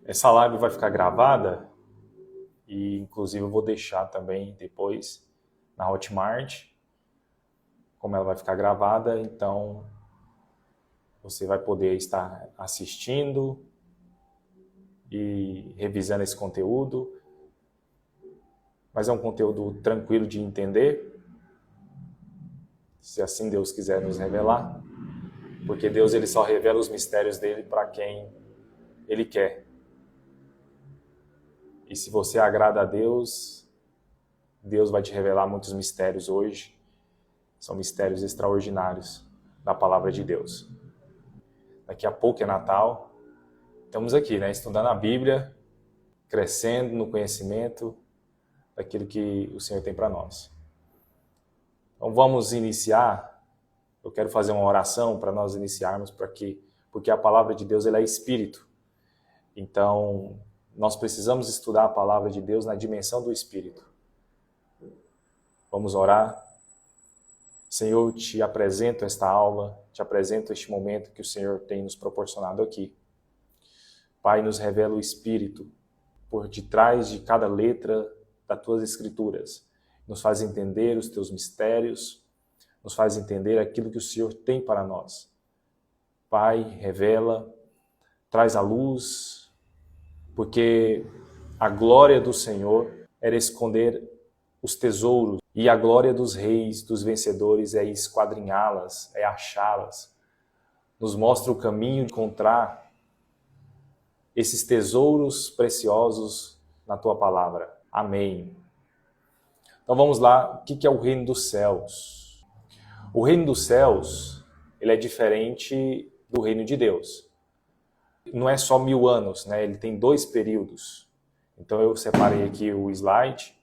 Essa live vai ficar gravada e, inclusive, eu vou deixar também depois na Hotmart, como ela vai ficar gravada, então você vai poder estar assistindo e revisando esse conteúdo, mas é um conteúdo tranquilo de entender, se assim Deus quiser nos revelar, porque Deus ele só revela os mistérios dele para quem ele quer. E se você agrada a Deus, Deus vai te revelar muitos mistérios hoje. São mistérios extraordinários da palavra de Deus. Daqui a pouco é Natal. Estamos aqui, estudando a Bíblia, crescendo no conhecimento daquilo que o Senhor tem para nós. Então vamos iniciar. Eu quero fazer uma oração para nós iniciarmos, porque a palavra de Deus ela é espírito. Então, nós precisamos estudar a palavra de Deus na dimensão do espírito. Vamos orar. Senhor, te apresento esta aula, te apresento este momento que o Senhor tem nos proporcionado aqui. Pai, nos revela o Espírito por detrás de cada letra das tuas Escrituras. Nos faz entender os teus mistérios, nos faz entender aquilo que o Senhor tem para nós. Pai, revela, traz à luz, porque a glória do Senhor era esconder os tesouros, e a glória dos reis, dos vencedores, é esquadrinhá-las, é achá-las. Nos mostra o caminho de encontrar esses tesouros preciosos na tua palavra. Amém. Então vamos lá, o que é o reino dos céus? O reino dos céus, ele é diferente do reino de Deus. Não é só 1000 anos, ele tem 2 períodos. Então eu separei aqui o slide.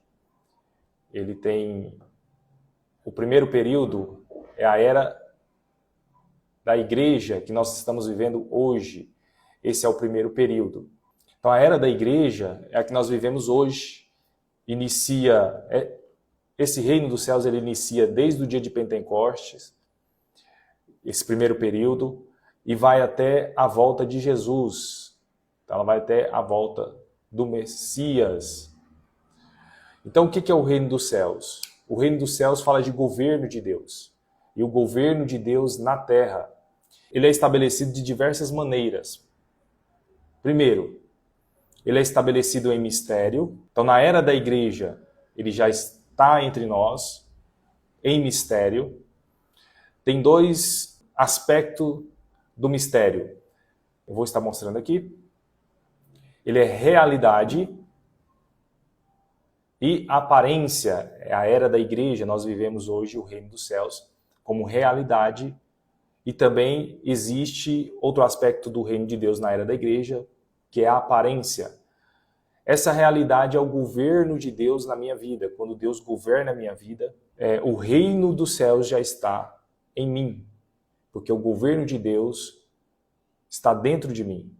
Ele tem o primeiro período, é a era da igreja que nós estamos vivendo hoje. Esse é o primeiro período. Então a era da igreja é a que nós vivemos hoje. Esse reino dos céus ele inicia desde o dia de Pentecostes, esse primeiro período, e vai até a volta de Jesus. Então ela vai até a volta do Messias. Então, o que é o reino dos céus? O reino dos céus fala de governo de Deus. E o governo de Deus na terra, ele é estabelecido de diversas maneiras. Primeiro, ele é estabelecido em mistério. Então, na era da igreja, ele já está entre nós, em mistério. Tem 2 aspectos do mistério. Eu vou estar mostrando aqui. Ele é realidade e aparência. É a era da igreja, nós vivemos hoje o reino dos céus como realidade, e também existe outro aspecto do reino de Deus na era da igreja, que é a aparência. Essa realidade é o governo de Deus na minha vida. Quando Deus governa a minha vida, o reino dos céus já está em mim, porque o governo de Deus está dentro de mim,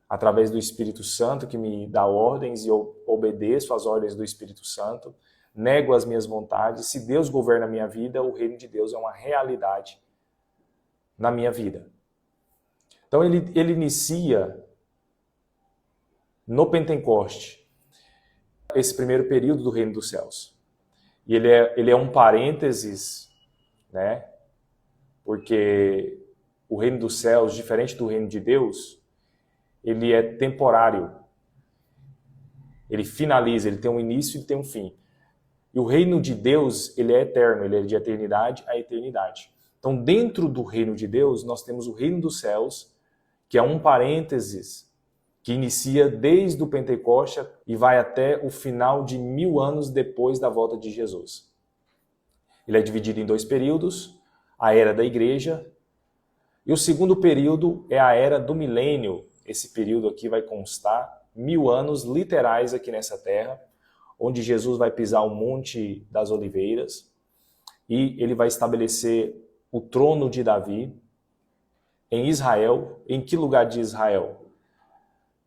através do Espírito Santo que me dá ordens e eu obedeço às ordens do Espírito Santo, nego as minhas vontades. Se Deus governa a minha vida, o reino de Deus é uma realidade na minha vida. Então ele inicia no Pentecoste, esse primeiro período do reino dos céus. E ele é um parênteses, porque o reino dos céus, diferente do reino de Deus, ele é temporário. Ele finaliza, ele tem um início e tem um fim. E o reino de Deus, ele é eterno, ele é de eternidade a eternidade. Então, dentro do reino de Deus, nós temos o reino dos céus, que é um parênteses, que inicia desde o Pentecoste e vai até o final de 1000 anos depois da volta de Jesus. Ele é dividido em 2 períodos, a era da igreja, e o segundo período é a era do milênio. Esse período aqui vai constar 1000 anos literais aqui nessa terra, onde Jesus vai pisar o Monte das Oliveiras e ele vai estabelecer o trono de Davi em Israel. Em que lugar de Israel?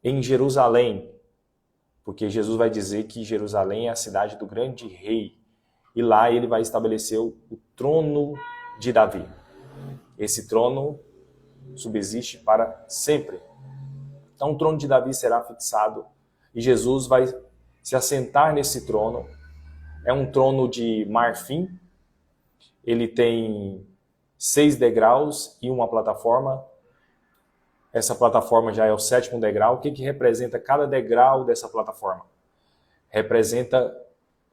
Em Jerusalém, porque Jesus vai dizer que Jerusalém é a cidade do grande rei, e lá ele vai estabelecer o trono de Davi. Esse trono subsiste para sempre. Então o trono de Davi será fixado e Jesus vai se assentar nesse trono. É um trono de marfim, ele tem 6 degraus e uma plataforma. Essa plataforma já é o 7º degrau. O que representa cada degrau dessa plataforma? Representa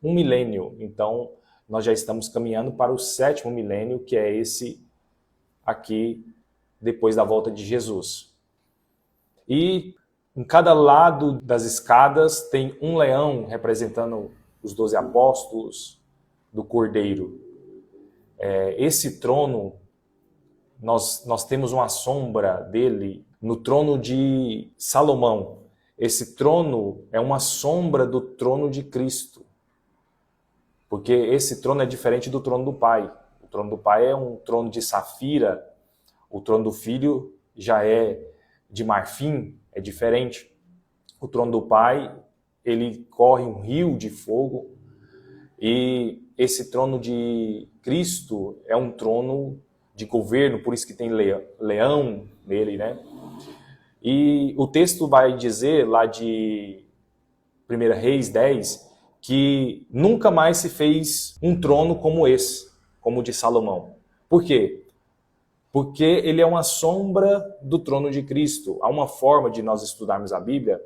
um milênio. Então, nós já estamos caminhando para o 7º milênio, que é esse aqui, depois da volta de Jesus. E em cada lado das escadas tem um leão representando os 12 apóstolos do Cordeiro. Esse trono, nós temos uma sombra dele no trono de Salomão. Esse trono é uma sombra do trono de Cristo. Porque esse trono é diferente do trono do Pai. O trono do Pai é um trono de safira, o trono do Filho já é de marfim, é diferente. O trono do Pai, ele corre um rio de fogo, e esse trono de Cristo é um trono de governo, por isso que tem leão nele, né? E o texto vai dizer, lá de 1 Reis 10, que nunca mais se fez um trono como esse, como o de Salomão. Por quê? Porque ele é uma sombra do trono de Cristo. Há uma forma de nós estudarmos a Bíblia,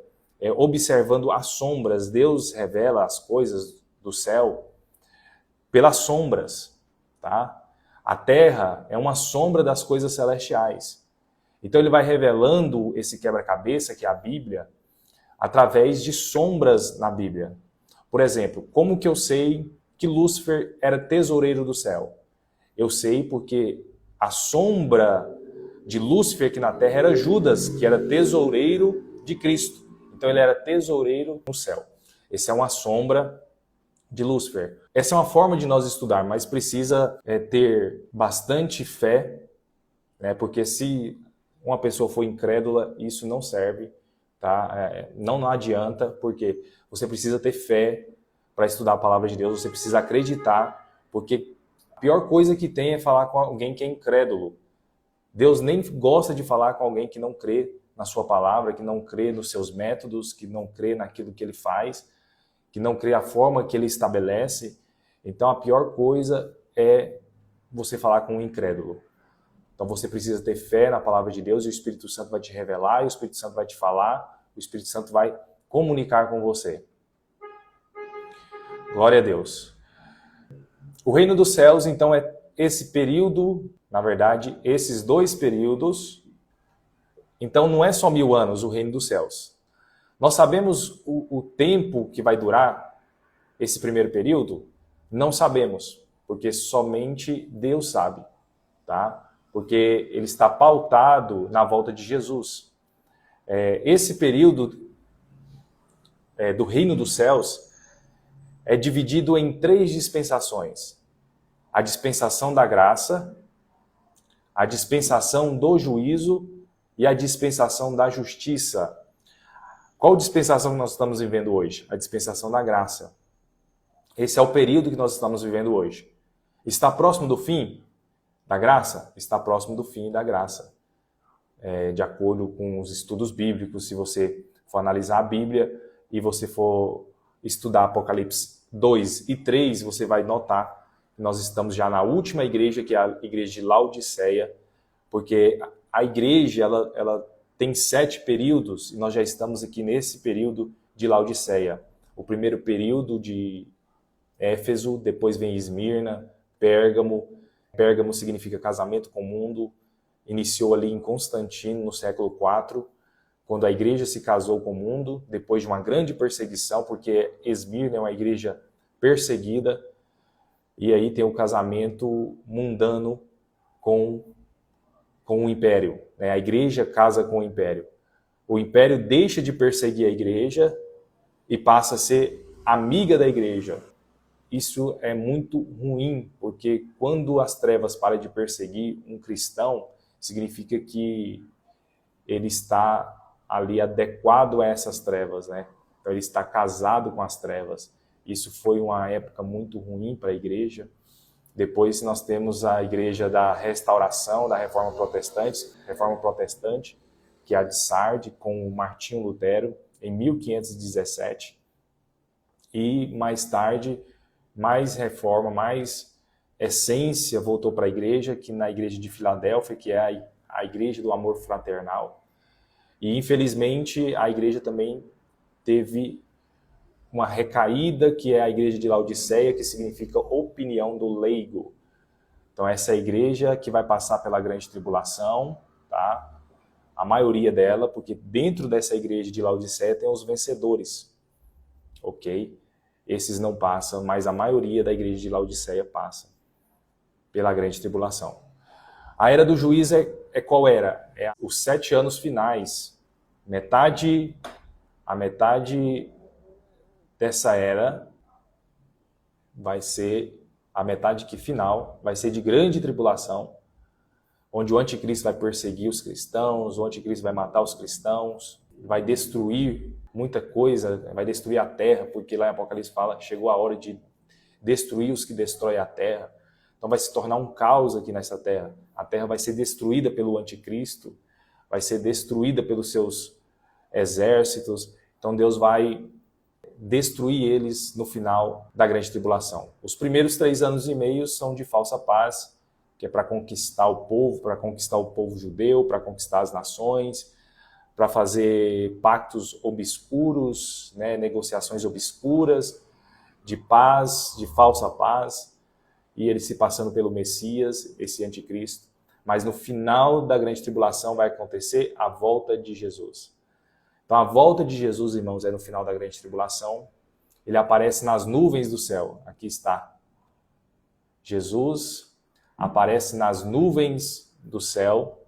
observando as sombras. Deus revela as coisas do céu pelas sombras, tá? A terra é uma sombra das coisas celestiais. Então ele vai revelando esse quebra-cabeça, que é a Bíblia, através de sombras na Bíblia. Por exemplo, como que eu sei que Lúcifer era tesoureiro do céu? Eu sei porque a sombra de Lúcifer aqui na terra era Judas, que era tesoureiro de Cristo. Então ele era tesoureiro no céu. Essa é uma sombra de Lúcifer. Essa é uma forma de nós estudar, mas precisa ter bastante fé, né? Porque se uma pessoa for incrédula, isso não serve, tá? Não adianta, porque você precisa ter fé para estudar a palavra de Deus, você precisa acreditar, porque a pior coisa que tem é falar com alguém que é incrédulo. Deus nem gosta de falar com alguém que não crê na sua palavra, que não crê nos seus métodos, que não crê naquilo que ele faz, que não crê a forma que ele estabelece. Então a pior coisa é você falar com um incrédulo. Então você precisa ter fé na palavra de Deus, e o Espírito Santo vai te revelar, e o Espírito Santo vai te falar, o Espírito Santo vai comunicar com você. Glória a Deus. O reino dos céus, então, é esse período, na verdade, esses 2 períodos. Então não é só 1000 anos o reino dos céus. Nós sabemos o tempo que vai durar esse primeiro período? Não sabemos, porque somente Deus sabe, tá? Porque ele está pautado na volta de Jesus. Esse período do reino dos céus é dividido em 3 dispensações. A dispensação da graça, a dispensação do juízo e a dispensação da justiça. Qual dispensação que nós estamos vivendo hoje? A dispensação da graça. Esse é o período que nós estamos vivendo hoje. Está próximo do fim da graça? Está próximo do fim da graça. De acordo com os estudos bíblicos, se você for analisar a Bíblia e você for estudar Apocalipse 2 e 3, você vai notar que nós estamos já na última igreja, que é a igreja de Laodiceia, porque a igreja ela tem 7 períodos, e nós já estamos aqui nesse período de Laodiceia. O primeiro período de Éfeso, depois vem Esmirna, Pérgamo. Pérgamo significa casamento com o mundo. Iniciou ali em Constantino, no século IV, quando a igreja se casou com o mundo, depois de uma grande perseguição, porque Esmirna é uma igreja perseguida, e aí tem o casamento mundano com o império. A igreja casa com o império. O império deixa de perseguir a igreja e passa a ser amiga da igreja. Isso é muito ruim, porque quando as trevas param de perseguir um cristão, significa que ele está ali adequado a essas trevas, né? Então ele está casado com as trevas. Isso foi uma época muito ruim para a igreja. Depois nós temos a igreja da restauração, da Reforma Protestante, que é a de Sardes, com o Martinho Lutero, em 1517. E mais tarde, mais reforma, mais essência voltou para a igreja, que na igreja de Filadélfia, que é a igreja do amor fraternal. E infelizmente a igreja também teve uma recaída, que é a igreja de Laodiceia, que significa opinião do leigo. Então essa é a igreja que vai passar pela grande tribulação, tá? A maioria dela, porque dentro dessa igreja de Laodiceia tem os vencedores, ok? Esses não passam, mas a maioria da igreja de Laodiceia passa pela grande tribulação. A era do juízo é qual era? É os 7 anos finais. A metade dessa era vai ser a metade que final, vai ser de grande tribulação, onde o anticristo vai perseguir os cristãos, o anticristo vai matar os cristãos, vai destruir muita coisa, vai destruir a terra, porque lá em Apocalipse fala, chegou a hora de destruir os que destroem a terra. Então vai se tornar um caos aqui nessa terra. A terra vai ser destruída pelo anticristo, vai ser destruída pelos seus exércitos. Então Deus vai destruir eles no final da grande tribulação. Os primeiros 3 anos e meio são de falsa paz, que é para conquistar o povo judeu, para conquistar as nações, para fazer pactos obscuros, né, negociações obscuras, de paz, de falsa paz, e ele se passando pelo Messias, esse anticristo. Mas no final da grande tribulação vai acontecer a volta de Jesus. Então a volta de Jesus, irmãos, é no final da grande tribulação. Ele aparece nas nuvens do céu. Aqui está. Jesus aparece nas nuvens do céu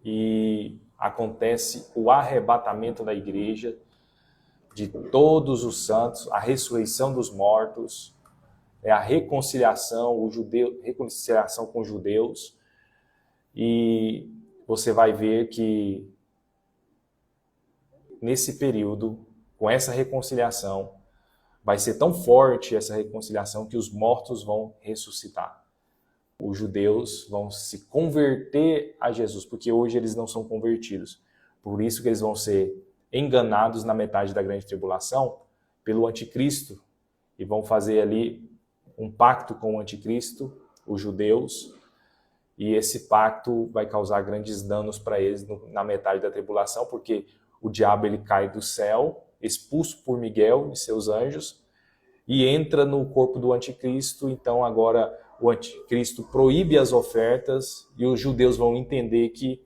e acontece o arrebatamento da igreja, de todos os santos, a ressurreição dos mortos, a reconciliação, reconciliação com os judeus. E você vai ver que nesse período, com essa reconciliação, vai ser tão forte essa reconciliação que os mortos vão ressuscitar. Os judeus vão se converter a Jesus, porque hoje eles não são convertidos. Por isso que eles vão ser enganados na metade da grande tribulação pelo anticristo e vão fazer ali um pacto com o anticristo, os judeus, e esse pacto vai causar grandes danos para eles na metade da tribulação, porque o diabo ele cai do céu, expulso por Miguel e seus anjos, e entra no corpo do anticristo. Então agora o anticristo proíbe as ofertas e os judeus vão entender que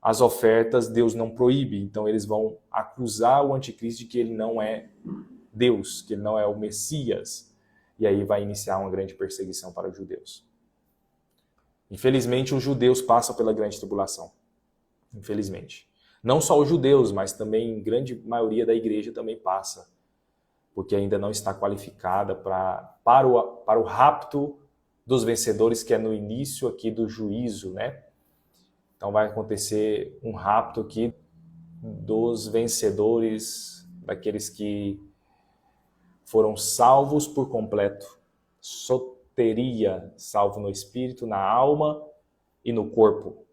as ofertas Deus não proíbe. Então eles vão acusar o anticristo de que ele não é Deus, que ele não é o Messias. E aí vai iniciar uma grande perseguição para os judeus. Infelizmente os judeus passam pela grande tribulação. Infelizmente. Não só os judeus, mas também grande maioria da igreja também passa, porque ainda não está qualificada para o rapto dos vencedores, que é no início aqui do juízo, né? Então vai acontecer um rapto aqui dos vencedores, daqueles que foram salvos por completo. Soteria, salvo no espírito, na alma e no corpo.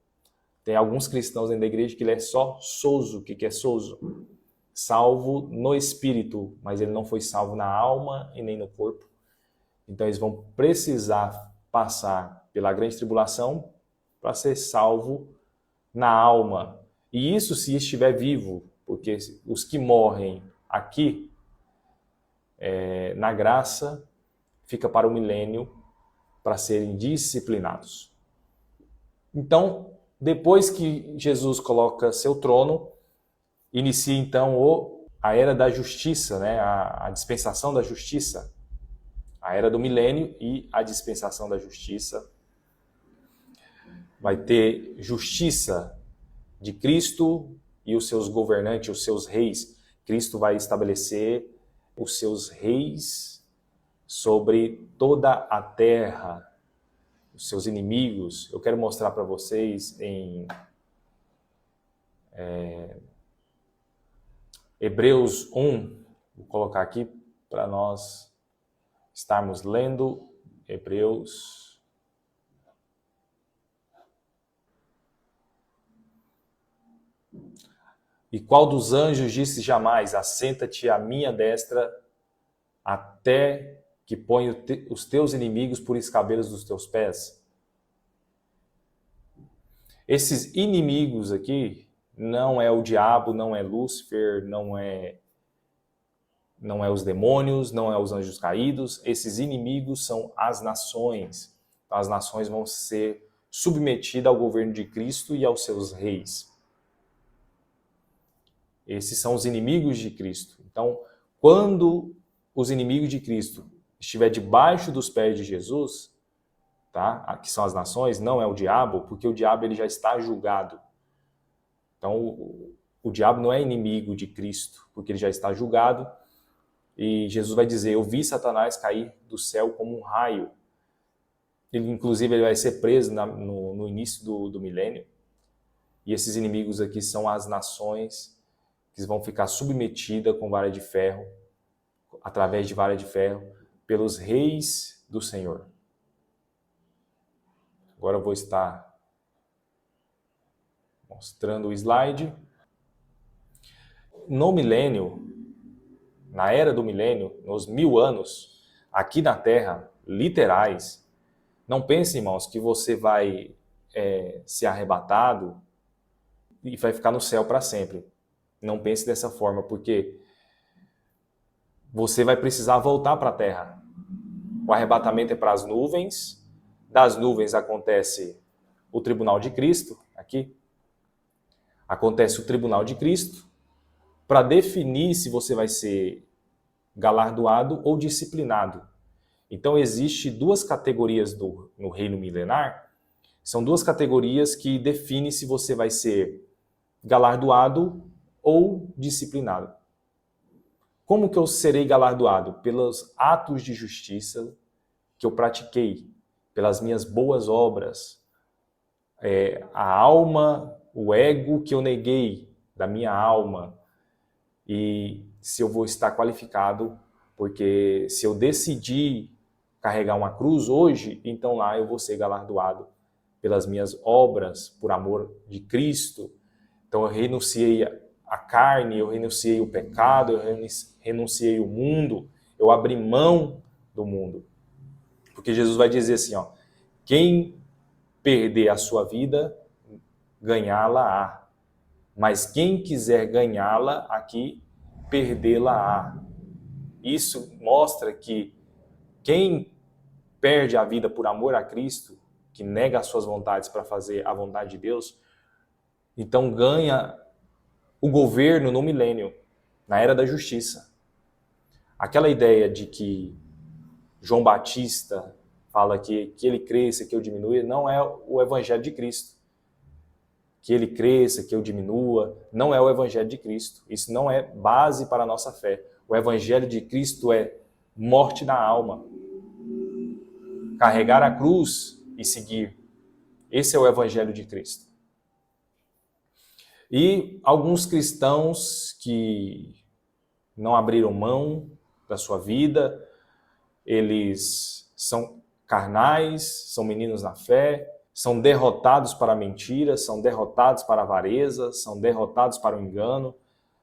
Tem alguns cristãos dentro da igreja que ele é só sozo. O que é sozo? Salvo no espírito, mas ele não foi salvo na alma e nem no corpo. Então eles vão precisar passar pela grande tribulação para ser salvo na alma. E isso se estiver vivo, porque os que morrem aqui, na graça, fica para o milênio para serem disciplinados. Então, depois que Jesus coloca seu trono, inicia então a era da justiça, né? A dispensação da justiça, a era do milênio e a dispensação da justiça. Vai ter justiça de Cristo e os seus governantes, os seus reis. Cristo vai estabelecer os seus reis sobre toda a terra, os seus inimigos. Eu quero mostrar para vocês em Hebreus 1, vou colocar aqui para nós estarmos lendo Hebreus. E qual dos anjos disse jamais: assenta-te à minha destra até que ponha os teus inimigos por escabelos dos teus pés? Esses inimigos aqui não é o diabo, não é Lúcifer, não é os demônios, não é os anjos caídos. Esses inimigos são as nações. As nações vão ser submetidas ao governo de Cristo e aos seus reis. Esses são os inimigos de Cristo. Então, quando os inimigos de Cristo estiver debaixo dos pés de Jesus, tá? Que são as nações, não é o diabo, porque o diabo ele já está julgado. Então, o diabo não é inimigo de Cristo, porque ele já está julgado. E Jesus vai dizer: eu vi Satanás cair do céu como um raio. Inclusive, ele vai ser preso no início do milênio. E esses inimigos aqui são as nações que vão ficar submetidas com vara de ferro, através de vara de ferro, pelos reis do Senhor. Agora eu vou estar mostrando o slide. No milênio, na era do milênio, nos 1000 anos, aqui na Terra, literais, não pense, irmãos, que você vai ser arrebatado e vai ficar no céu para sempre. Não pense dessa forma, porque você vai precisar voltar para a Terra. O arrebatamento é para as nuvens. Das nuvens acontece o tribunal de Cristo, aqui. Acontece o tribunal de Cristo para definir se você vai ser galardoado ou disciplinado. Então, existe duas categorias no reino milenar. São duas categorias que definem se você vai ser galardoado ou disciplinado. Como que eu serei galardoado? Pelos atos de justiça que eu pratiquei, pelas minhas boas obras, a alma, o ego que eu neguei da minha alma, e se eu vou estar qualificado, porque se eu decidir carregar uma cruz hoje, então lá eu vou ser galardoado pelas minhas obras, por amor de Cristo. Então eu renunciei a carne, eu renunciei o pecado, eu renunciei o mundo, eu abri mão do mundo. Porque Jesus vai dizer assim, ó, quem perder a sua vida, ganhá-la-á. Mas quem quiser ganhá-la aqui, perdê-la-á. Isso mostra que quem perde a vida por amor a Cristo, que nega as suas vontades para fazer a vontade de Deus, então ganha o governo no milênio, na era da justiça. Aquela ideia de que João Batista fala que ele cresça, que eu diminua, não é o evangelho de Cristo. Que ele cresça, que eu diminua, não é o evangelho de Cristo. Isso não é base para a nossa fé. O evangelho de Cristo é morte da alma. Carregar a cruz e seguir. Esse é o evangelho de Cristo. E alguns cristãos que não abriram mão da sua vida, eles são carnais, são meninos na fé, são derrotados para a mentira, são derrotados para a avareza, são derrotados para o engano,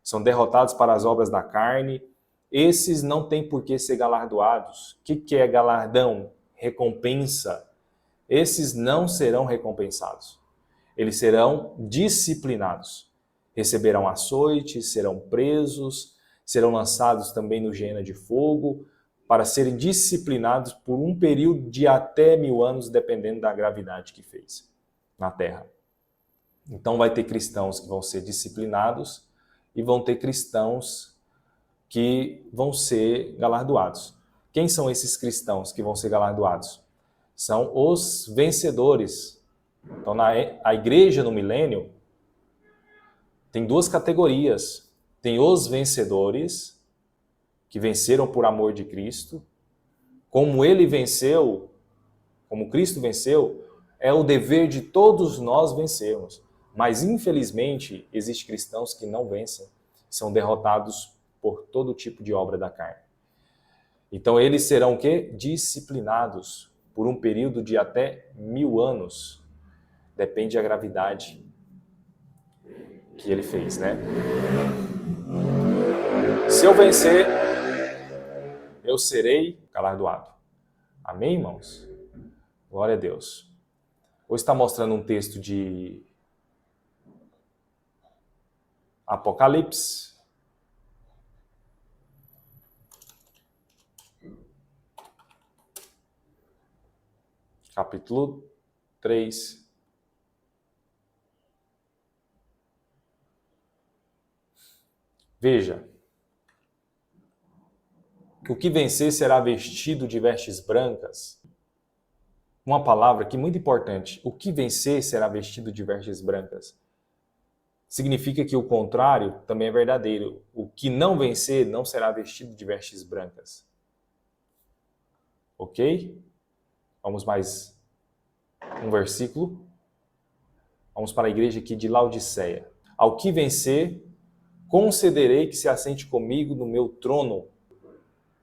são derrotados para as obras da carne. Esses não têm por que ser galardoados. O que é galardão? Recompensa. Esses não serão recompensados. Eles serão disciplinados. Receberão açoites, serão presos, serão lançados também no gênero de fogo, para serem disciplinados por um período de até 1000 anos, dependendo da gravidade que fez na Terra. Então vai ter cristãos que vão ser disciplinados e vão ter cristãos que vão ser galardoados. Quem são esses cristãos que vão ser galardoados? São os vencedores. Então a igreja no milênio tem duas categorias. Tem os vencedores, que venceram por amor de Cristo. Como ele venceu, como Cristo venceu, é o dever de todos nós vencermos. Mas, infelizmente, existem cristãos que não vencem, são derrotados por todo tipo de obra da carne. Então, eles serão o quê? Disciplinados por um período de até 1000 anos. Depende da gravidade. que ele fez, né? Se eu vencer, eu serei galardoado. Amém, irmãos? Glória a Deus. Hoje está mostrando um texto de Apocalipse. Capítulo 3. Veja, o que vencer será vestido de vestes brancas. Uma palavra aqui muito importante. O que vencer será vestido de vestes brancas. Significa que o contrário também é verdadeiro. O que não vencer não será vestido de vestes brancas. Ok? Vamos mais um versículo. Vamos para a igreja aqui de Laodiceia. Ao que vencer, concederei que se assente comigo no meu trono.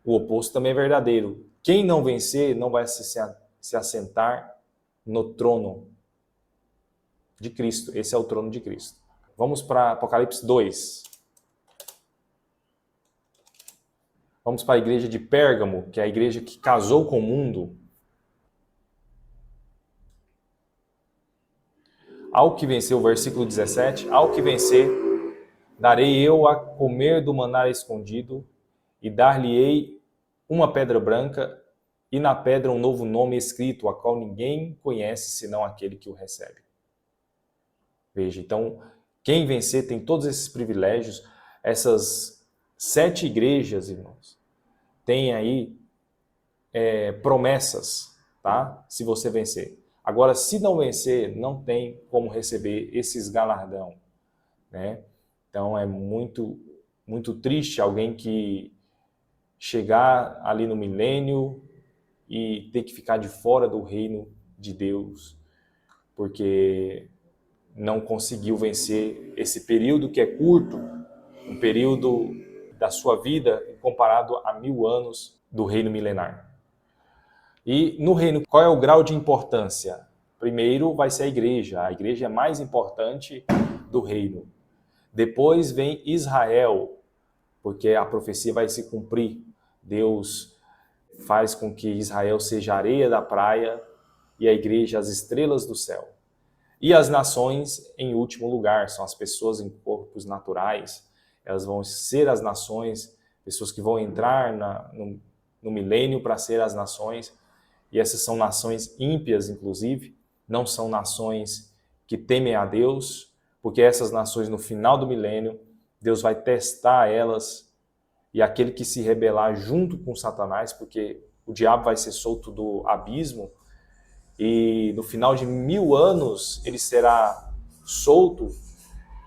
O oposto também é verdadeiro. Quem não vencer não vai se assentar no trono de Cristo. Esse é o trono de Cristo. Vamos para Apocalipse 2. Vamos para a igreja de Pérgamo, que é a igreja que casou com o mundo. Ao que vencer, o versículo 17, ao que vencer, darei eu a comer do maná escondido e dar-lhe-ei uma pedra branca e na pedra um novo nome escrito, a qual ninguém conhece senão aquele que o recebe. Veja, então, quem vencer tem todos esses privilégios. Essas 7 igrejas, irmãos, têm aí promessas, tá? Se você vencer. Agora, se não vencer, não tem como receber esses galardão, né? Então, é muito, muito triste alguém que chegar ali no milênio e ter que ficar de fora do reino de Deus, porque não conseguiu vencer esse período que é curto, um período da sua vida comparado a 1000 anos do reino milenar. E no reino, qual é o grau de importância? Primeiro vai ser a igreja é mais importante do reino. Depois vem Israel, porque a profecia vai se cumprir. Deus faz com que Israel seja a areia da praia e a igreja as estrelas do céu. E as nações, em último lugar, são as pessoas em corpos naturais. Elas vão ser as nações, pessoas que vão entrar no milênio para ser as nações. E essas são nações ímpias, inclusive. Não são nações que temem a Deus, porque essas nações, no final do milênio, Deus vai testar elas. E aquele que se rebelar junto com Satanás, porque o diabo vai ser solto do abismo, e no final de 1000 anos ele será solto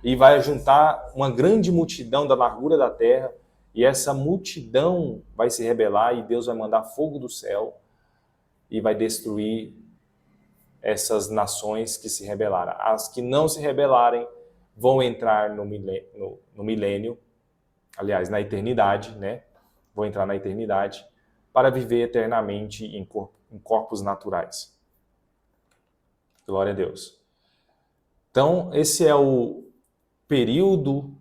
e vai juntar uma grande multidão da largura da terra, e essa multidão vai se rebelar e Deus vai mandar fogo do céu e vai destruir essas nações que se rebelaram. As que não se rebelarem vão entrar no milênio, aliás, na eternidade, né? Vão entrar na eternidade para viver eternamente em corpos naturais. Glória a Deus. Então, esse é o período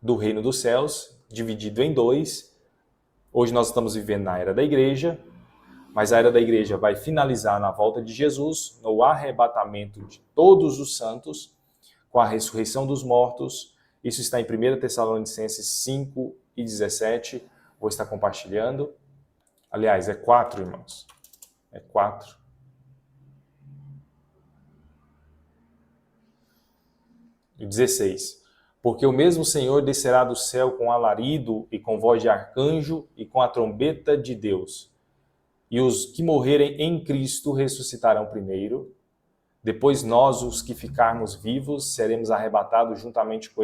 do reino dos céus, dividido em 2. Hoje nós estamos vivendo na era da igreja, mas a era da igreja vai finalizar na volta de Jesus, no arrebatamento de todos os santos, com a ressurreição dos mortos. Isso está em 1 Tessalonicenses 5:17. Vou estar compartilhando. Aliás, é 4, irmãos. É 4. E 16. Porque o mesmo Senhor descerá do céu com alarido e com voz de arcanjo e com a trombeta de Deus. E os que morrerem em Cristo ressuscitarão primeiro. Depois nós, os que ficarmos vivos, seremos arrebatados juntamente com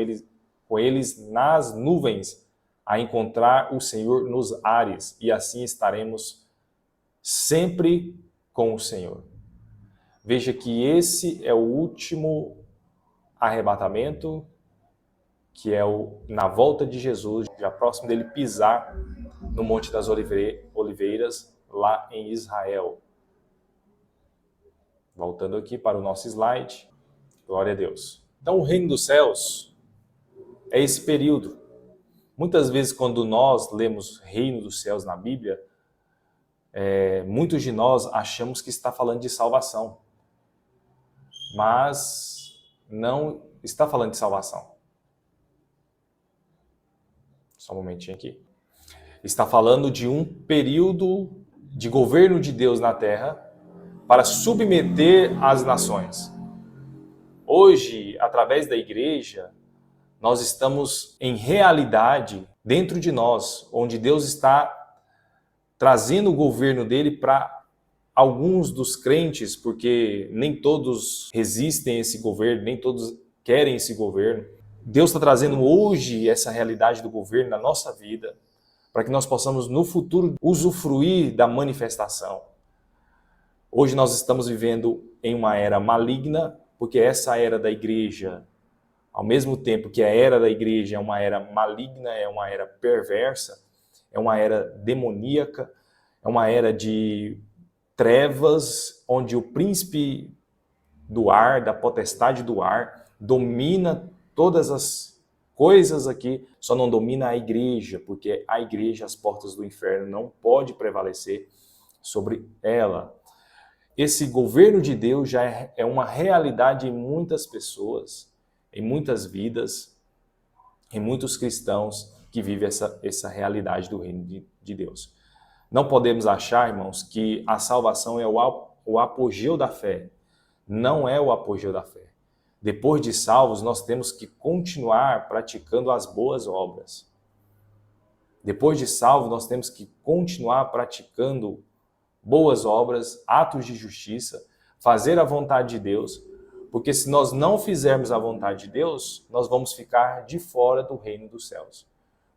eles nas nuvens, a encontrar o Senhor nos ares. E assim estaremos sempre com o Senhor. Veja que esse é o último arrebatamento, que é na volta de Jesus, já próximo dele pisar no Monte das Oliveiras, lá em Israel. Voltando aqui para o nosso slide. Glória a Deus. Então, o reino dos céus É esse período. Muitas vezes, quando nós lemos Reino dos Céus na Bíblia, muitos de nós achamos que está falando de salvação, mas não está falando de salvação. Só um momentinho aqui. Está falando de um período de governo de Deus na Terra para submeter as nações. Hoje, através da igreja, nós estamos em realidade dentro de nós, onde Deus está trazendo o governo dele para alguns dos crentes, porque nem todos resistem a esse governo, nem todos querem esse governo. Deus está trazendo hoje essa realidade do governo na nossa vida, para que nós possamos no futuro usufruir da manifestação. Hoje nós estamos vivendo em uma era maligna, porque essa era da igreja, ao mesmo tempo que a era da igreja é uma era maligna, é uma era perversa, é uma era demoníaca, é uma era de trevas, onde o príncipe do ar, da potestade do ar, domina todas as coisas aqui, só não domina a igreja, porque a igreja, as portas do inferno, não pode prevalecer sobre ela. Esse governo de Deus já é uma realidade em muitas pessoas, em muitas vidas, em muitos cristãos que vivem essa realidade do reino de Deus. Não podemos achar, irmãos, que a salvação é o apogeu da fé. Não é o apogeu da fé. Depois de salvos, nós temos que continuar praticando as boas obras. Depois de salvos, nós temos que continuar praticando boas obras, atos de justiça, fazer a vontade de Deus, porque se nós não fizermos a vontade de Deus, nós vamos ficar de fora do reino dos céus.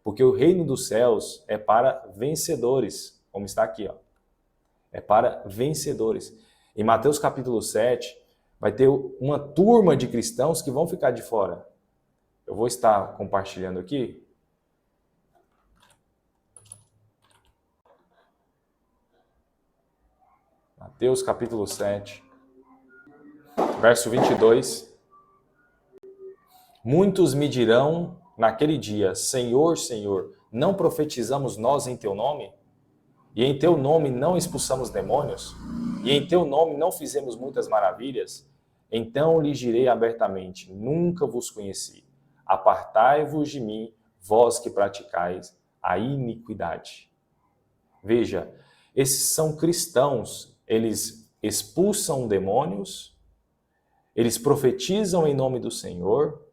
Porque o reino dos céus é para vencedores, como está aqui, ó. É para vencedores. Em Mateus capítulo 7, vai ter uma turma de cristãos que vão ficar de fora. Eu vou estar compartilhando aqui. Mateus capítulo 7, verso 22. Muitos me dirão naquele dia, Senhor, Senhor, não profetizamos nós em teu nome? E em teu nome não expulsamos demônios? E em teu nome não fizemos muitas maravilhas? Então lhes direi abertamente, nunca vos conheci. Apartai-vos de mim, vós que praticais a iniquidade. Veja, esses são cristãos, eles expulsam demônios, eles profetizam em nome do Senhor,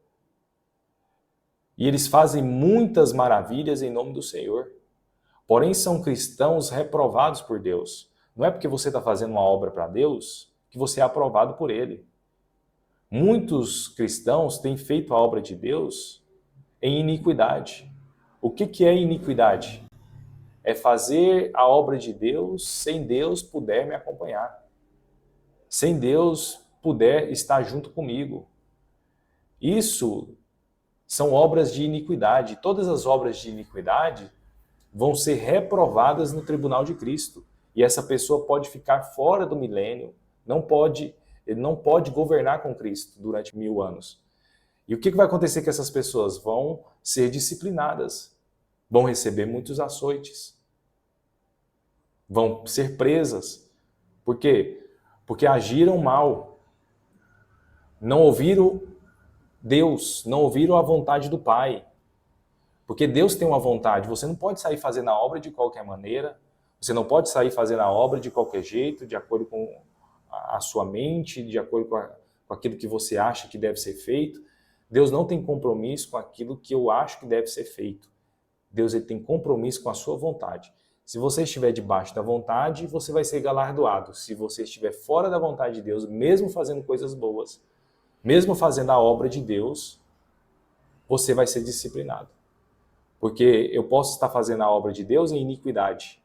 e eles fazem muitas maravilhas em nome do Senhor. Porém, são cristãos reprovados por Deus. Não é porque você está fazendo uma obra para Deus que você é aprovado por Ele. Muitos cristãos têm feito a obra de Deus em iniquidade. O que é iniquidade? É fazer a obra de Deus sem Deus puder me acompanhar. Sem Deus puder estar junto comigo. Isso são obras de iniquidade. Todas as obras de iniquidade vão ser reprovadas no tribunal de Cristo. E essa pessoa pode ficar fora do milênio, ele não pode governar com Cristo durante 1000 anos. E o que vai acontecer com essas pessoas? Vão ser disciplinadas, vão receber muitos açoites, vão ser presas. Por quê? Porque agiram mal, não ouviram Deus, não ouviram a vontade do Pai. Porque Deus tem uma vontade, você não pode sair fazendo a obra de qualquer maneira, você não pode sair fazendo a obra de qualquer jeito, de acordo com a sua mente, de acordo com aquilo que você acha que deve ser feito. Deus não tem compromisso com aquilo que eu acho que deve ser feito. Deus ele tem compromisso com a sua vontade. Se você estiver debaixo da vontade, você vai ser galardoado. Se você estiver fora da vontade de Deus, mesmo fazendo coisas boas, mesmo fazendo a obra de Deus, você vai ser disciplinado. Porque eu posso estar fazendo a obra de Deus em iniquidade.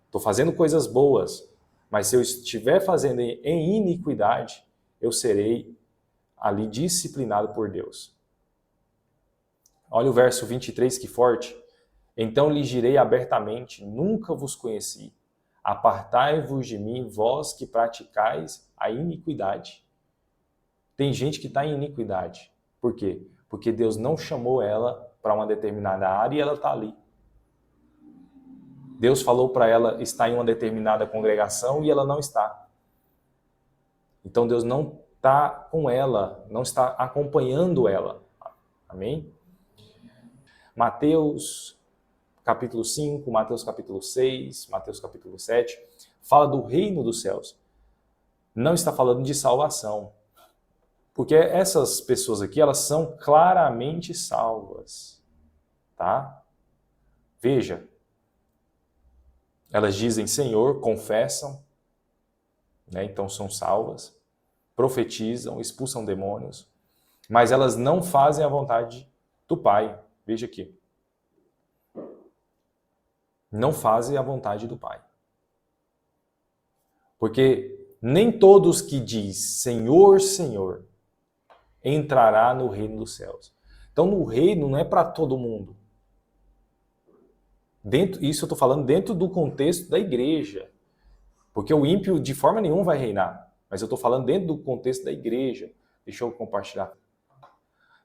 Estou fazendo coisas boas, mas se eu estiver fazendo em iniquidade, eu serei ali disciplinado por Deus. Olha o verso 23, que forte. Então lhes direi abertamente, nunca vos conheci. Apartai-vos de mim, vós que praticais a iniquidade. Tem gente que está em iniquidade. Por quê? Porque Deus não chamou ela para uma determinada área e ela está ali. Deus falou para ela estar em uma determinada congregação e ela não está. Então Deus não está com ela, não está acompanhando ela. Amém? Mateus capítulo 5, Mateus capítulo 6, Mateus capítulo 7, fala do reino dos céus. Não está falando de salvação. Porque essas pessoas aqui, elas são claramente salvas. Tá? Veja, elas dizem Senhor, confessam, né? Então são salvas, profetizam, expulsam demônios, mas elas não fazem a vontade do Pai. Veja aqui. Não fazem a vontade do Pai. Porque nem todos que diz Senhor, Senhor, entrará no reino dos céus. Então, no reino não é para todo mundo. Isso eu estou falando dentro do contexto da igreja. Porque o ímpio de forma nenhuma vai reinar. Mas eu estou falando dentro do contexto da igreja. Deixa eu compartilhar.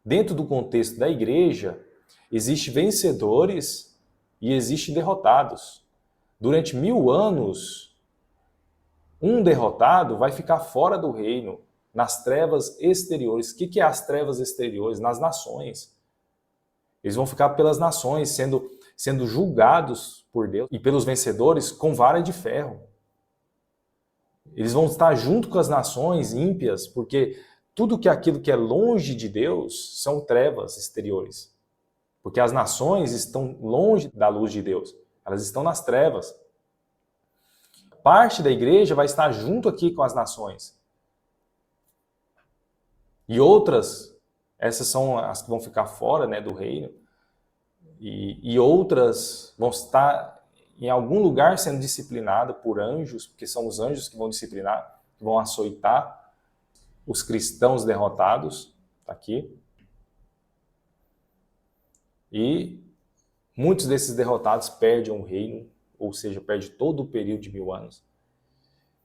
Dentro do contexto da igreja, existem vencedores e existem derrotados. Durante 1000 anos, um derrotado vai ficar fora do reino, nas trevas exteriores. O que é as trevas exteriores? Nas nações. Eles vão ficar pelas nações, sendo julgados por Deus e pelos vencedores com vara de ferro. Eles vão estar junto com as nações ímpias, porque tudo aquilo que é longe de Deus são trevas exteriores. Porque as nações estão longe da luz de Deus. Elas estão nas trevas. Parte da igreja vai estar junto aqui com as nações. E outras, essas são as que vão ficar fora, né, do reino. E outras vão estar em algum lugar sendo disciplinadas por anjos, porque são os anjos que vão disciplinar, que vão açoitar os cristãos derrotados. Tá aqui. E muitos desses derrotados perdem o reino, ou seja, perdem todo o período de 1000 anos.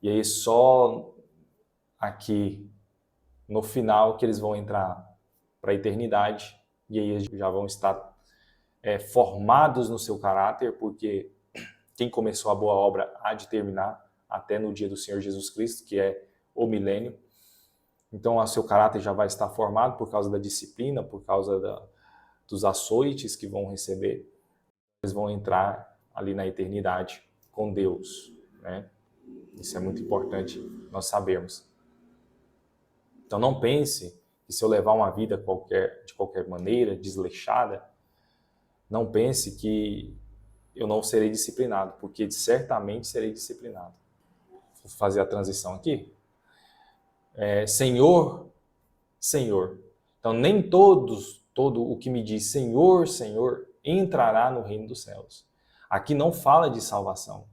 E aí só aqui no final que eles vão entrar para a eternidade, e aí eles já vão estar formados no seu caráter, porque quem começou a boa obra há de terminar até no dia do Senhor Jesus Cristo, que é o milênio. Então o seu caráter já vai estar formado por causa da disciplina, por causa dos açoites que vão receber. Eles vão entrar ali na eternidade com Deus, né? Isso é muito importante nós sabermos. Então não pense que se eu levar uma vida de qualquer maneira, desleixada, não pense que eu não serei disciplinado, porque certamente serei disciplinado. Vou fazer a transição aqui. Senhor, Senhor. Então nem todo o que me diz Senhor, Senhor, entrará no reino dos céus. Aqui não fala de salvação.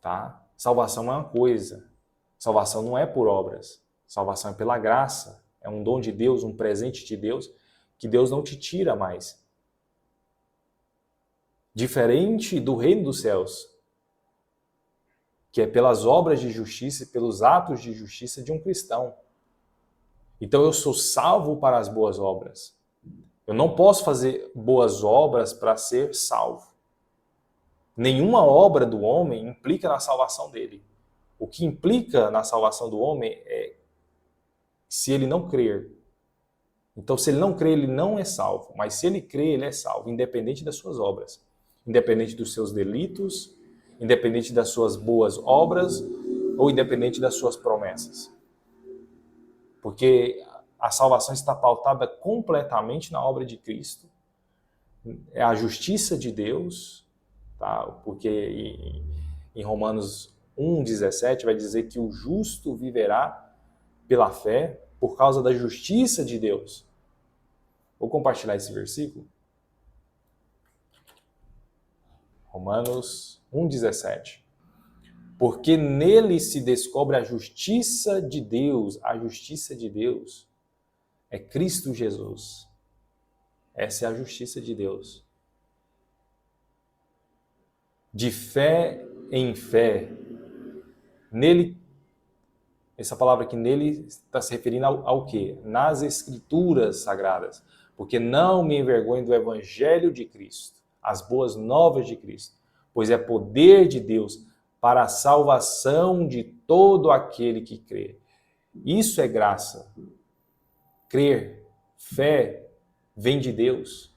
Tá? Salvação é uma coisa. Salvação não é por obras. Salvação é pela graça. É um dom de Deus, um presente de Deus, que Deus não te tira mais. Diferente do reino dos céus, que é pelas obras de justiça e pelos atos de justiça de um cristão. Então eu sou salvo para as boas obras. Eu não posso fazer boas obras para ser salvo. Nenhuma obra do homem implica na salvação dele. O que implica na salvação do homem é se ele não crer. Então, se ele não crer, ele não é salvo. Mas se ele crer, ele é salvo, independente das suas obras. Independente dos seus delitos, independente das suas boas obras ou independente das suas promessas. Porque a salvação está pautada completamente na obra de Cristo. É a justiça de Deus, tá? Porque em Romanos 1,17 vai dizer que o justo viverá pela fé por causa da justiça de Deus. Vou compartilhar esse versículo. Romanos 1,17. Porque nele se descobre a justiça de Deus. A justiça de Deus é Cristo Jesus. Essa é a justiça de Deus. De fé em fé. Nele Essa palavra aqui nele está se referindo ao quê? Nas Escrituras Sagradas. Porque não me envergonho do Evangelho de Cristo, as boas novas de Cristo, pois é poder de Deus para a salvação de todo aquele que crê. Isso é graça. Crer, fé, vem de Deus.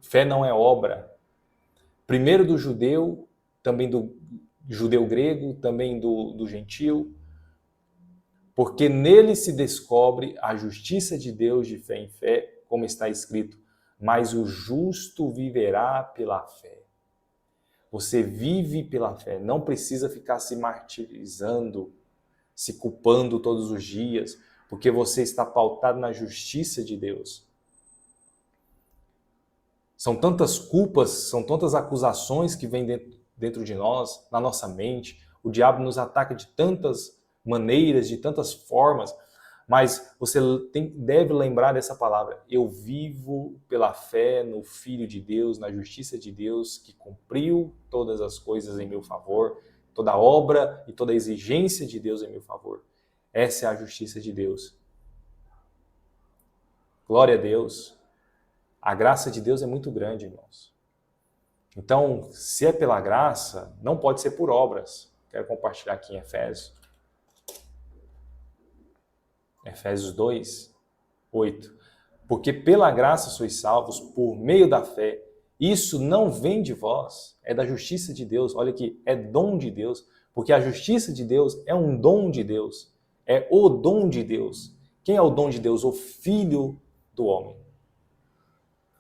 Fé não é obra. Primeiro do judeu, também do judeu grego, também do gentil, porque nele se descobre a justiça de Deus de fé em fé, como está escrito, mas o justo viverá pela fé. Você vive pela fé, não precisa ficar se martirizando, se culpando todos os dias, porque você está pautado na justiça de Deus. São tantas culpas, são tantas acusações que vêm dentro de nós, na nossa mente. O diabo nos ataca de tantas maneiras, de tantas formas, mas você deve lembrar dessa palavra. Eu vivo pela fé no Filho de Deus, na justiça de Deus, que cumpriu todas as coisas em meu favor, toda a obra e toda a exigência de Deus em meu favor. Essa é a justiça de Deus. Glória a Deus. A graça de Deus é muito grande, irmãos. Então, se é pela graça, não pode ser por obras. Quero compartilhar aqui em Efésios. Efésios 2, 8. Porque pela graça sois salvos por meio da fé. Isso não vem de vós, é da justiça de Deus. Olha aqui, é dom de Deus. Porque a justiça de Deus é um dom de Deus. É o dom de Deus. Quem é o dom de Deus? O Filho do homem.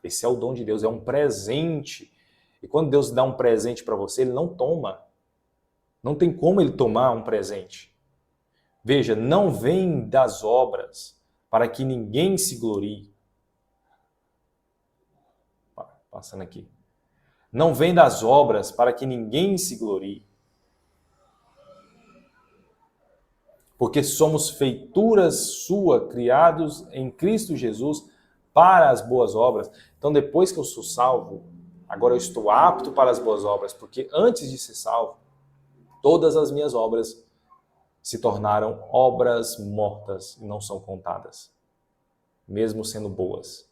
Esse é o dom de Deus, é um presente. E quando Deus dá um presente para você, Ele não toma. Não tem como Ele tomar um presente. Veja, não vem das obras para que ninguém se glorie. Passando aqui. Não vem das obras para que ninguém se glorie. Porque somos feituras sua, criados em Cristo Jesus para as boas obras. Então, depois que eu sou salvo, agora eu estou apto para as boas obras, porque antes de ser salvo, todas as minhas obras se tornaram obras mortas e não são contadas, mesmo sendo boas.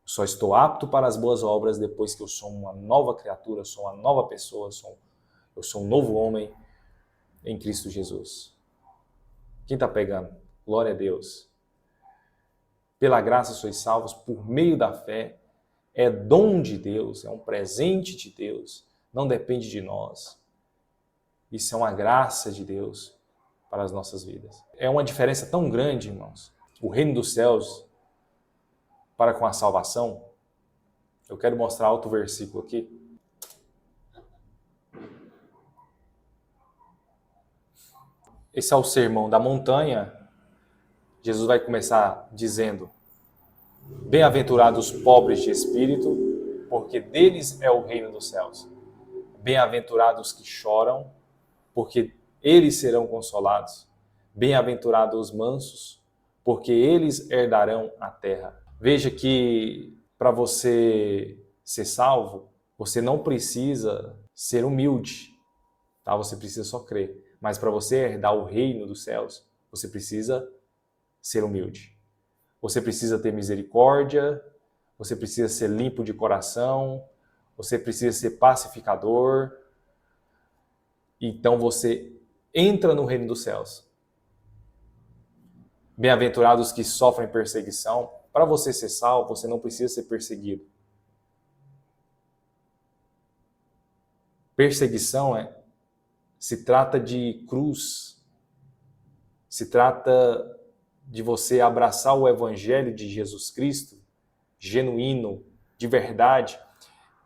Só estou apto para as boas obras depois que eu sou uma nova criatura, sou uma nova pessoa, eu sou um novo homem em Cristo Jesus. Quem está pegando? Glória a Deus. Pela graça sois salvos por meio da fé. É dom de Deus, é um presente de Deus, não depende de nós. Isso é uma graça de Deus para as nossas vidas. É uma diferença tão grande, irmãos. O reino dos céus para com a salvação. Eu quero mostrar outro versículo aqui. Esse é o sermão da montanha. Jesus vai começar dizendo: bem-aventurados os pobres de espírito, porque deles é o reino dos céus. Bem-aventurados que choram, porque eles serão consolados. Bem-aventurados os mansos, porque eles herdarão a terra. Veja que para você ser salvo, você não precisa ser humilde, tá? Você precisa só crer. Mas para você herdar o reino dos céus, você precisa ser humilde. Você precisa ter misericórdia, você precisa ser limpo de coração, você precisa ser pacificador. Então você entra no reino dos céus. Bem-aventurados que sofrem perseguição. Para você ser salvo, você não precisa ser perseguido. Perseguição se trata de cruz, se trata de você abraçar o evangelho de Jesus Cristo, genuíno, de verdade.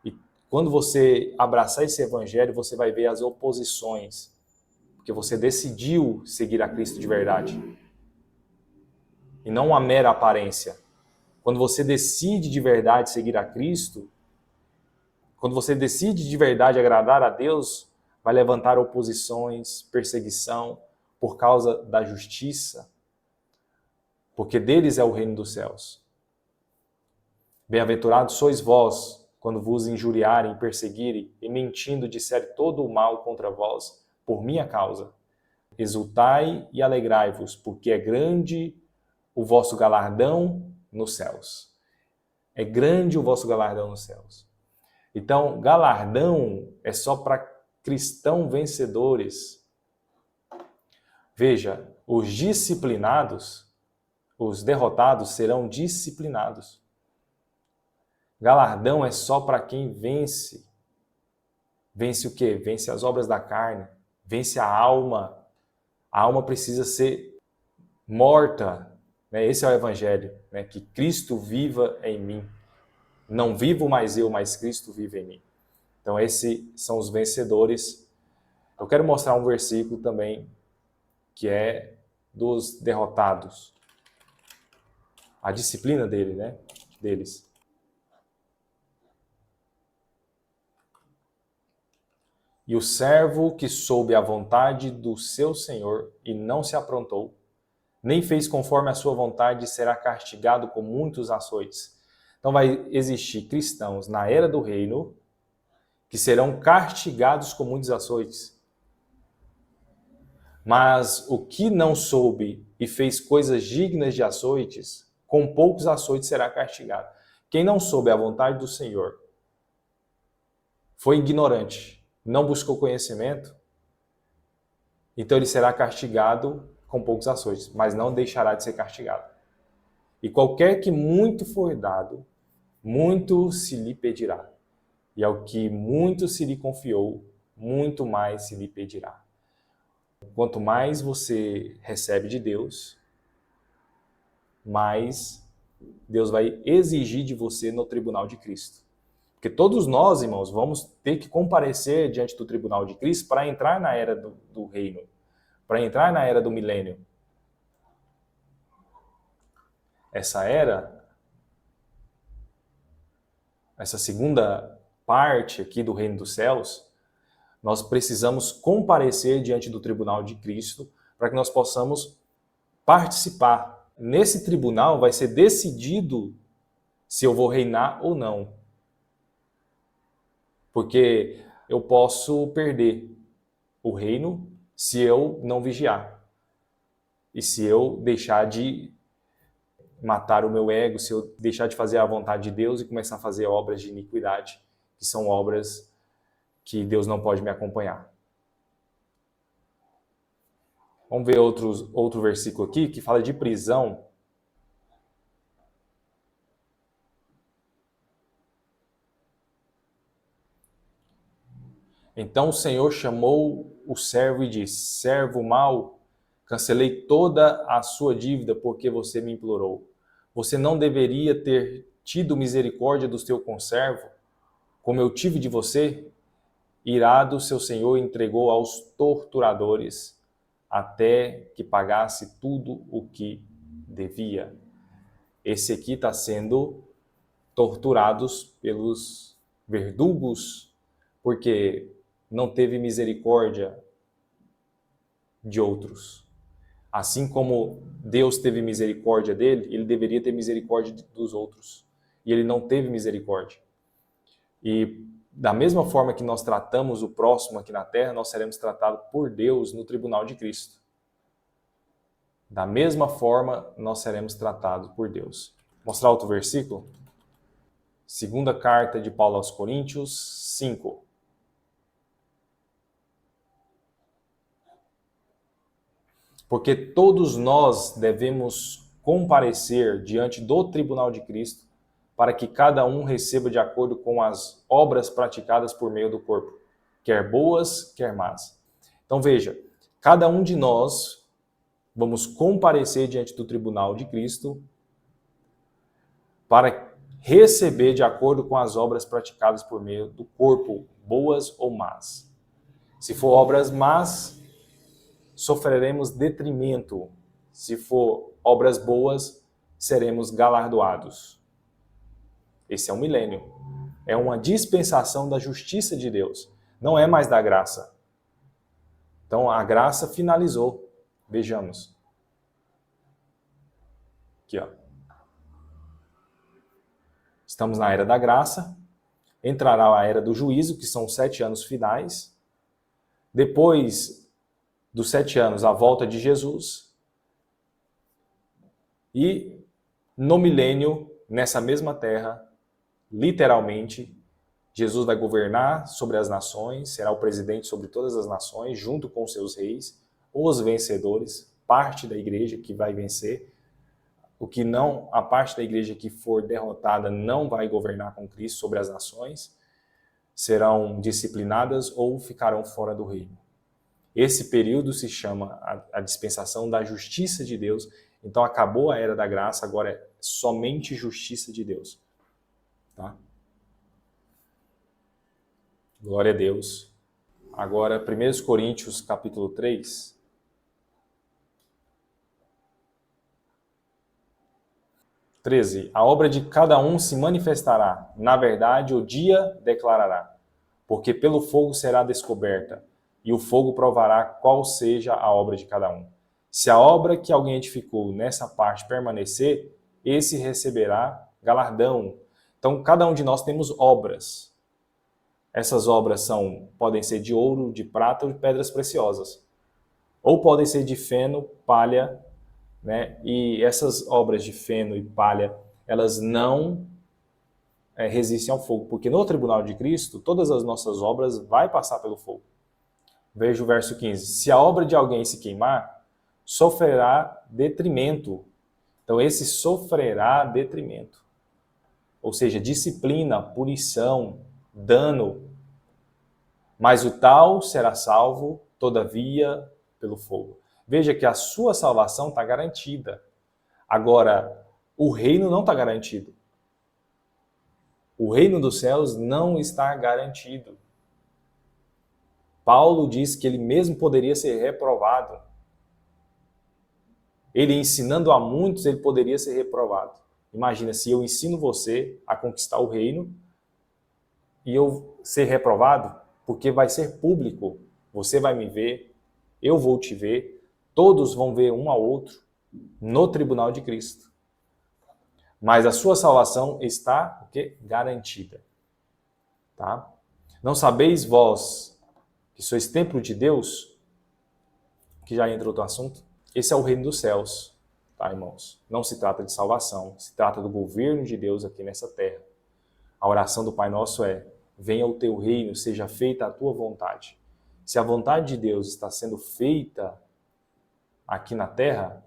E quando você abraçar esse evangelho, você vai ver as oposições, porque você decidiu seguir a Cristo de verdade. E não uma mera aparência. Quando você decide de verdade seguir a Cristo, quando você decide de verdade agradar a Deus, vai levantar oposições, perseguição por causa da justiça, porque deles é o reino dos céus. Bem-aventurados sois vós, quando vos injuriarem, perseguirem e mentindo disserem todo o mal contra vós, por minha causa. exultai e alegrai-vos, porque é grande o vosso galardão nos céus. É grande o vosso galardão nos céus. Então, galardão é só para cristãos vencedores. Veja, os disciplinados, os derrotados serão disciplinados. Galardão é só para quem vence. Vence o quê? Vence as obras da carne, vence a alma. A alma precisa ser morta. Esse é o Evangelho, que Cristo viva em mim. Não vivo mais eu, mas Cristo vive em mim. Então, esses são os vencedores. Eu quero mostrar um versículo também, que é dos derrotados. A disciplina deles. E o servo que soube a vontade do seu Senhor e não se aprontou, nem fez conforme a sua vontade, será castigado com muitos açoites. Então vai existir cristãos na era do reino que serão castigados com muitos açoites. Mas o que não soube e fez coisas dignas de açoites, com poucos açoites será castigado. Quem não soube a vontade do Senhor, foi ignorante, não buscou conhecimento, então ele será castigado com poucos açoites, mas não deixará de ser castigado. E qualquer que muito for dado, muito se lhe pedirá. E ao que muito se lhe confiou, muito mais se lhe pedirá. Quanto mais você recebe de Deus, mais Deus vai exigir de você no tribunal de Cristo. Porque todos nós, irmãos, vamos ter que comparecer diante do tribunal de Cristo para entrar na era do reino, para entrar na era do milênio. Essa era, essa segunda parte aqui do reino dos céus, nós precisamos comparecer diante do tribunal de Cristo para que nós possamos participar. Nesse tribunal vai ser decidido se eu vou reinar ou não. Porque eu posso perder o reino se eu não vigiar. E se eu deixar de matar o meu ego, se eu deixar de fazer a vontade de Deus e começar a fazer obras de iniquidade, que são obras que Deus não pode me acompanhar. Vamos ver outro versículo aqui que fala de prisão. Então o Senhor chamou o servo e disse: servo mau, cancelei toda a sua dívida porque você me implorou. Você não deveria ter tido misericórdia do teu conservo, como eu tive de você? Irado, seu senhor entregou aos torturadores até que pagasse tudo o que devia. Esse aqui está sendo torturados pelos verdugos porque não teve misericórdia de outros. Assim como Deus teve misericórdia dele, ele deveria ter misericórdia dos outros. E ele não teve misericórdia. E da mesma forma que nós tratamos o próximo aqui na terra, nós seremos tratados por Deus no tribunal de Cristo. Da mesma forma, nós seremos tratados por Deus. Vou mostrar outro versículo? Segunda carta de Paulo aos Coríntios 5. Porque todos nós devemos comparecer diante do tribunal de Cristo, para que cada um receba de acordo com as obras praticadas por meio do corpo, quer boas, quer más. Então veja, cada um de nós vamos comparecer diante do tribunal de Cristo para receber de acordo com as obras praticadas por meio do corpo, boas ou más. Se for obras más, sofreremos detrimento. Se for obras boas, seremos galardoados. Esse é o milênio. É uma dispensação da justiça de Deus. Não é mais da graça. Então a graça finalizou. Vejamos. Aqui, ó. Estamos na era da graça. Entrará a era do juízo, que são os 7 anos finais. Depois dos 7 anos, a volta de Jesus. E no milênio, nessa mesma terra, literalmente, Jesus vai governar sobre as nações, será o presidente sobre todas as nações, junto com seus reis, os vencedores, parte da igreja que vai vencer. O que não, a parte da igreja que for derrotada não vai governar com Cristo sobre as nações, serão disciplinadas ou ficarão fora do reino. Esse período se chama a dispensação da justiça de Deus. Então acabou a era da graça, agora é somente justiça de Deus. Tá? Glória a Deus. Agora, 1 Coríntios capítulo 3. 13. A obra de cada um se manifestará. Na verdade, o dia declarará. Porque pelo fogo será descoberta, e o fogo provará qual seja a obra de cada um. Se a obra que alguém edificou nessa parte permanecer, esse receberá galardão. Então, cada um de nós temos obras. Essas obras podem ser de ouro, de prata ou de pedras preciosas. Ou podem ser de feno, palha, né? E essas obras de feno e palha, elas não resistem ao fogo, porque no tribunal de Cristo, todas as nossas obras vai passar pelo fogo. Veja o verso 15. Se a obra de alguém se queimar, sofrerá detrimento. Então, esse sofrerá detrimento. Ou seja, disciplina, punição, dano. Mas o tal será salvo, todavia, pelo fogo. Veja que a sua salvação está garantida. Agora, o reino não está garantido. O reino dos céus não está garantido. Paulo diz que ele mesmo poderia ser reprovado. Ele ensinando a muitos, ele poderia ser reprovado. Imagina se eu ensino você a conquistar o reino e eu ser reprovado, porque vai ser público. Você vai me ver, eu vou te ver, todos vão ver um ao outro no tribunal de Cristo. Mas a sua salvação está o quê? Garantida. Tá? Não sabeis vós que sois templo de Deus? Que já entra outro assunto. Esse é o reino dos céus, tá, irmãos? Não se trata de salvação, se trata do governo de Deus aqui nessa terra. A oração do Pai Nosso é: venha o teu reino, seja feita a tua vontade. Se a vontade de Deus está sendo feita aqui na terra,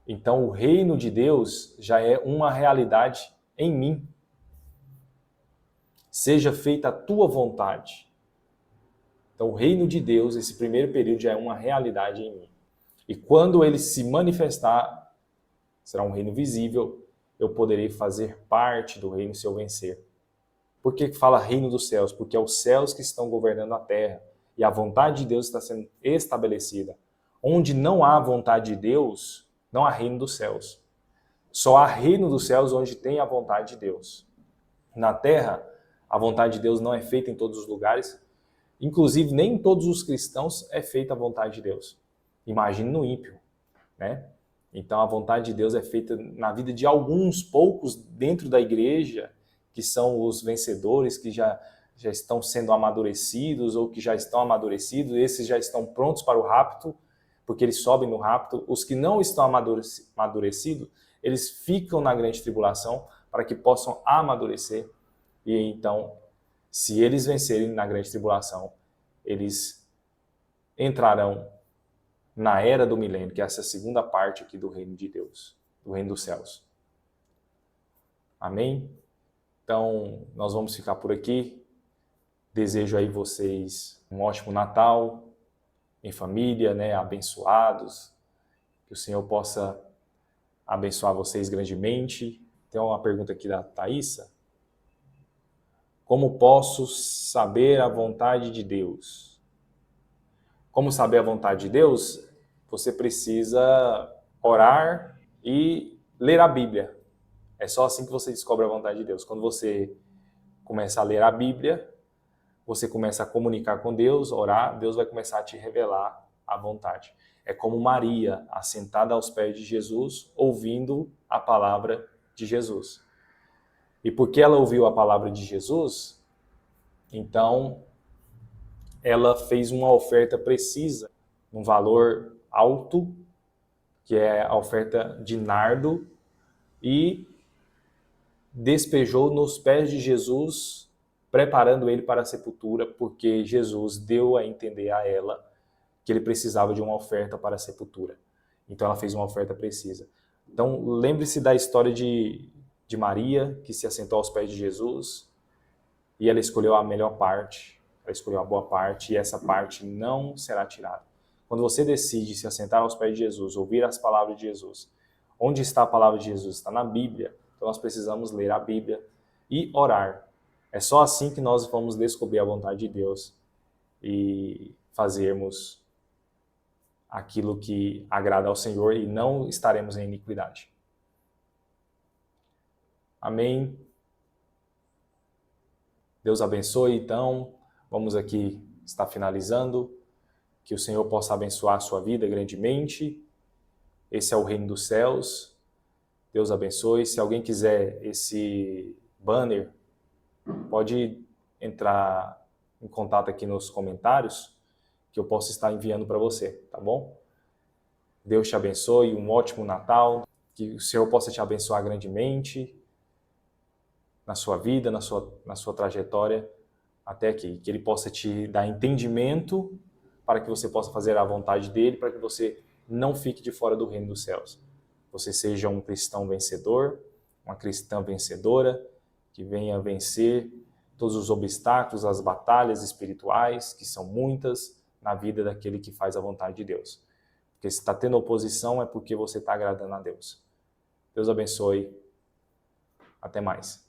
então o reino de Deus já é uma realidade em mim. Seja feita a tua vontade. Então o reino de Deus, esse primeiro período, já é uma realidade em mim. E quando ele se manifestar, será um reino visível, eu poderei fazer parte do reino se eu vencer. Por que fala reino dos céus? Porque é os céus que estão governando a terra. E a vontade de Deus está sendo estabelecida. Onde não há vontade de Deus, não há reino dos céus. Só há reino dos céus onde tem a vontade de Deus. Na terra, a vontade de Deus não é feita em todos os lugares. Inclusive, nem em todos os cristãos é feita a vontade de Deus. Imagine no ímpio, né? Então, a vontade de Deus é feita na vida de alguns poucos dentro da igreja, que são os vencedores, que já estão sendo amadurecidos ou que já estão amadurecidos. Esses já estão prontos para o rapto, porque eles sobem no rapto. Os que não estão amadurecidos, eles ficam na grande tribulação para que possam amadurecer. E então, se eles vencerem na grande tribulação, eles entrarão na era do milênio, que é essa segunda parte aqui do reino de Deus, do reino dos céus. Amém? Então, nós vamos ficar por aqui. Desejo aí vocês um ótimo Natal, em família, né, abençoados. Que o Senhor possa abençoar vocês grandemente. Tem uma pergunta aqui da Thaísa. Como posso saber a vontade de Deus? Como saber a vontade de Deus? Você precisa orar e ler a Bíblia. É só assim que você descobre a vontade de Deus. Quando você começa a ler a Bíblia, você começa a comunicar com Deus, orar, Deus vai começar a te revelar a vontade. É como Maria, assentada aos pés de Jesus, ouvindo a palavra de Jesus. E porque ela ouviu a palavra de Jesus, então ela fez uma oferta precisa, um valor alto, que é a oferta de nardo, e despejou nos pés de Jesus, preparando ele para a sepultura, porque Jesus deu a entender a ela que ele precisava de uma oferta para a sepultura. Então ela fez uma oferta precisa. Então lembre-se da história de Maria, que se assentou aos pés de Jesus, e ela escolheu a melhor parte, ela escolheu a boa parte, e essa parte não será tirada. Quando você decide se assentar aos pés de Jesus, ouvir as palavras de Jesus, onde está a palavra de Jesus? Está na Bíblia. Então nós precisamos ler a Bíblia e orar. É só assim que nós vamos descobrir a vontade de Deus e fazermos aquilo que agrada ao Senhor e não estaremos em iniquidade. Amém. Deus abençoe. Então, vamos aqui estar finalizando. Que o Senhor possa abençoar a sua vida grandemente. Esse é o reino dos céus. Deus abençoe. Se alguém quiser esse banner, pode entrar em contato aqui nos comentários, que eu posso estar enviando para você, tá bom? Deus te abençoe, um ótimo Natal, que o Senhor possa te abençoar grandemente na sua vida, na sua trajetória até aqui, que Ele possa te dar entendimento para que você possa fazer a vontade dEle, para que você não fique de fora do reino dos céus. Você seja um cristão vencedor, uma cristã vencedora, que venha vencer todos os obstáculos, as batalhas espirituais, que são muitas, na vida daquele que faz a vontade de Deus. Porque se está tendo oposição é porque você está agradando a Deus. Deus abençoe. Até mais.